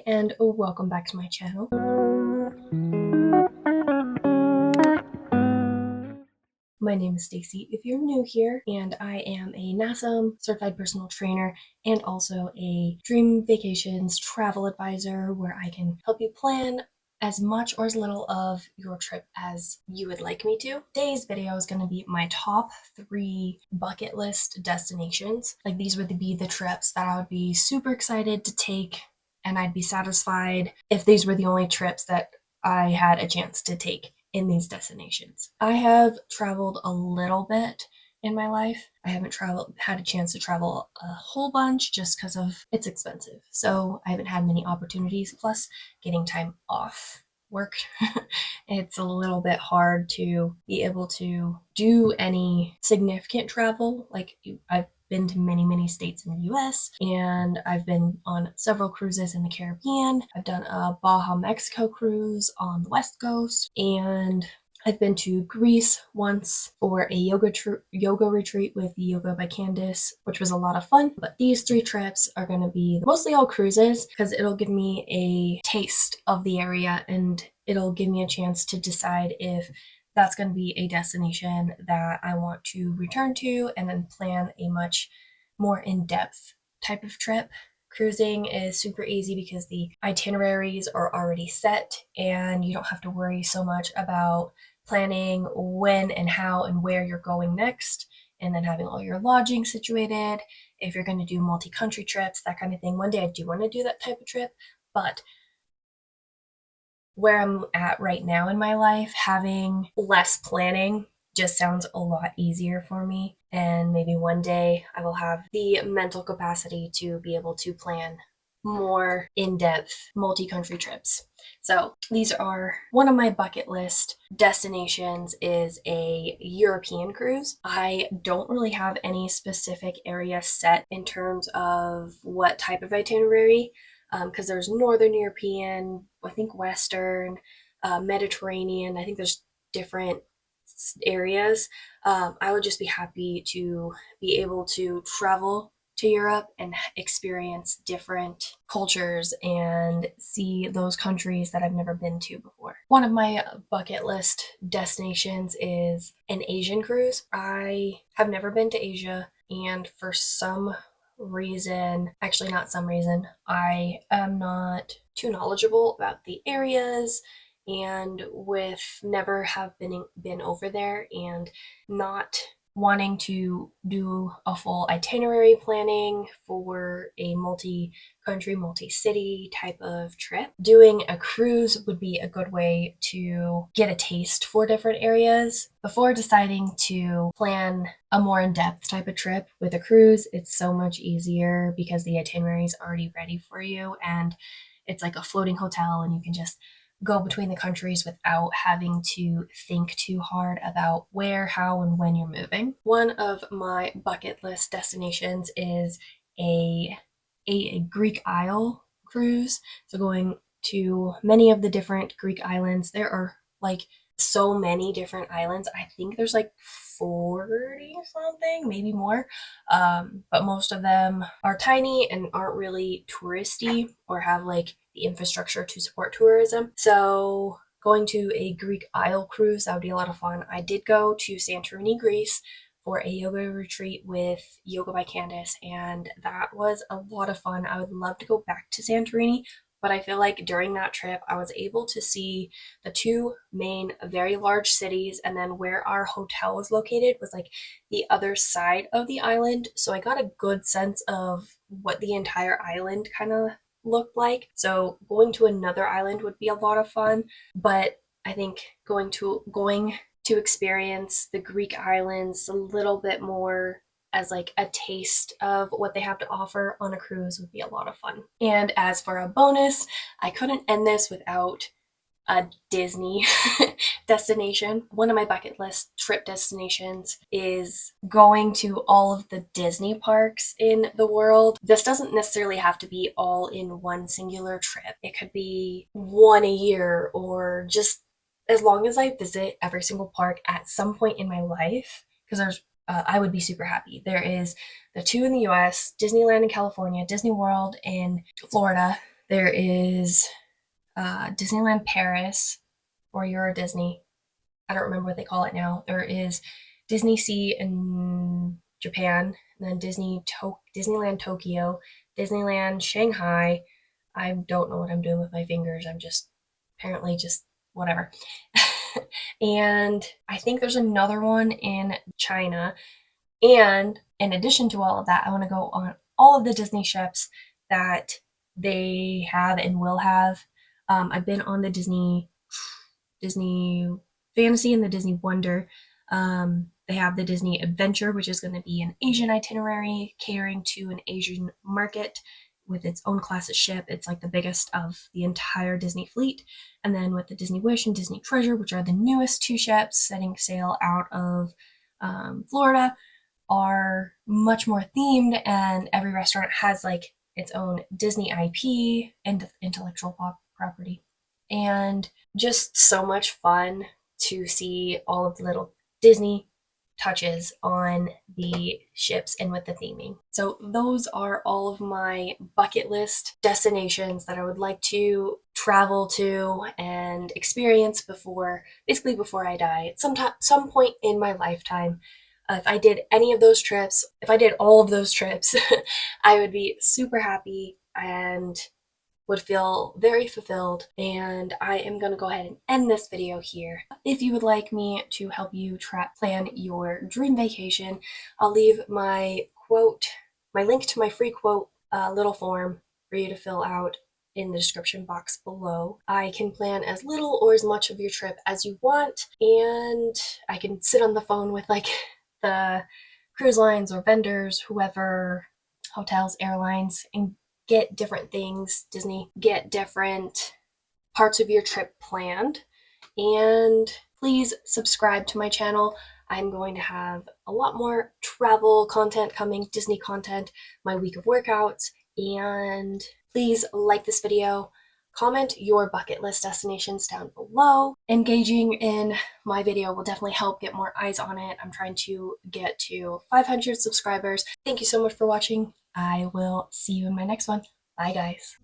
Hi and welcome back to my channel. My name is Stacy if you're new here, and I am a NASM certified personal trainer and also a dream vacations travel advisor where I can help you plan as much or as little of your trip as you would like me to. Today's video is going to be my top 3 bucket list destinations. Like, these would be the trips that I would be super excited to take, and I'd be satisfied if these were the only trips that I had a chance to take in these destinations. I have traveled a little bit in my life. I haven't had a chance to travel a whole bunch just because of it's expensive. So I haven't had many opportunities. Plus, getting time off work, it's a little bit hard to be able to do any significant travel. Like, I've been to many states in the US, and I've been on several cruises in the Caribbean. I've done a Baja, Mexico cruise on the West Coast, and I've been to Greece once for a yoga retreat with Yoga by Candace, which was a lot of fun. But these 3 trips are going to be mostly all cruises because it'll give me a taste of the area, and it'll give me a chance to decide if that's going to be a destination that I want to return to, and then plan a much more in-depth type of trip. Cruising is super easy because the itineraries are already set and you don't have to worry so much about planning when and how and where you're going next, and then having all your lodging situated. If you're going to do multi-country trips, that kind of thing, one day I do want to do that type of trip. But where I'm at right now in my life, having less planning just sounds a lot easier for me. And maybe one day I will have the mental capacity to be able to plan more in-depth multi-country trips. So these are one of my bucket list destinations is a European cruise. I don't really have any specific area set in terms of what type of itinerary, because there's Northern European, I think Western, Mediterranean. I think there's different areas. I would just be happy to be able to travel to Europe and experience different cultures and see those countries that I've never been to before. One of my bucket list destinations is an Asian cruise. I have never been to Asia, and for some reason, actually not some reason, I am not too knowledgeable about the areas, and with never have been over there and not wanting to do a full itinerary planning for a multi-country, multi-city type of trip, doing a cruise would be a good way to get a taste for different areas before deciding to plan a more in-depth type of trip. With a cruise, it's so much easier because the itinerary is already ready for you, and it's like a floating hotel, and you can just go between the countries without having to think too hard about where, how, and when you're moving. One of my bucket list destinations is a Greek Isle cruise. So going to many of the different Greek islands. There are like so many different islands. I think there's like 40 something, maybe more. But most of them are tiny and aren't really touristy or have like the infrastructure to support tourism. So going to a Greek Isle cruise, that would be a lot of fun. I did go to Santorini, Greece for a yoga retreat with Yoga by Candace, and that was a lot of fun. I would love to go back to Santorini, but I feel like during that trip I was able to see the 2 main very large cities, and then where our hotel was located was like the other side of the island, so I got a good sense of what the entire island kind of looked like. So going to another island would be a lot of fun, but I think going to experience the Greek islands a little bit more as like a taste of what they have to offer on a cruise would be a lot of fun. And as for a bonus, I couldn't end this without a Disney destination. One of my bucket list trip destinations is going to all of the Disney parks in the world. This doesn't necessarily have to be all in one singular trip. It could be one a year, or just as long as I visit every single park at some point in my life, because I would be super happy. There is the 2 in the US, Disneyland in California, Disney World in Florida. There is Disneyland Paris or Euro Disney. I don't remember what they call it now. There is Disney Sea in Japan, and then Disneyland Tokyo, Disneyland Shanghai. I don't know what I'm doing with my fingers. I'm just apparently just whatever. And I think there's another one in China. And in addition to all of that, I want to go on all of the Disney ships that they have and will have. I've been on the Disney Fantasy and the Disney Wonder. They have the Disney Adventure, which is going to be an Asian itinerary catering to an Asian market with its own class of ship. It's like the biggest of the entire Disney fleet. And then with the Disney Wish and Disney Treasure, which are the newest two ships setting sail out of Florida, are much more themed, and every restaurant has like its own Disney IP and intellectual property. And just so much fun to see all of the little Disney touches on the ships and with the theming. So those are all of my bucket list destinations that I would like to travel to and experience basically before I die at some point in my lifetime. If I did any of those trips, if I did all of those trips, I would be super happy and would feel very fulfilled. And I am going to go ahead and end this video here. If you would like me to help you plan your dream vacation, I'll leave my link to my free quote little form for you to fill out in the description box below. I can plan as little or as much of your trip as you want, and I can sit on the phone with like the cruise lines or vendors, whoever, hotels, airlines, and get different things, Disney, get different parts of your trip planned. And please subscribe to my channel. I'm going to have a lot more travel content coming, Disney content, my week of workouts, and please like this video. Comment your bucket list destinations down below. Engaging in my video will definitely help get more eyes on it. I'm trying to get to 500 subscribers. Thank you so much for watching. I will see you in my next one. Bye, guys.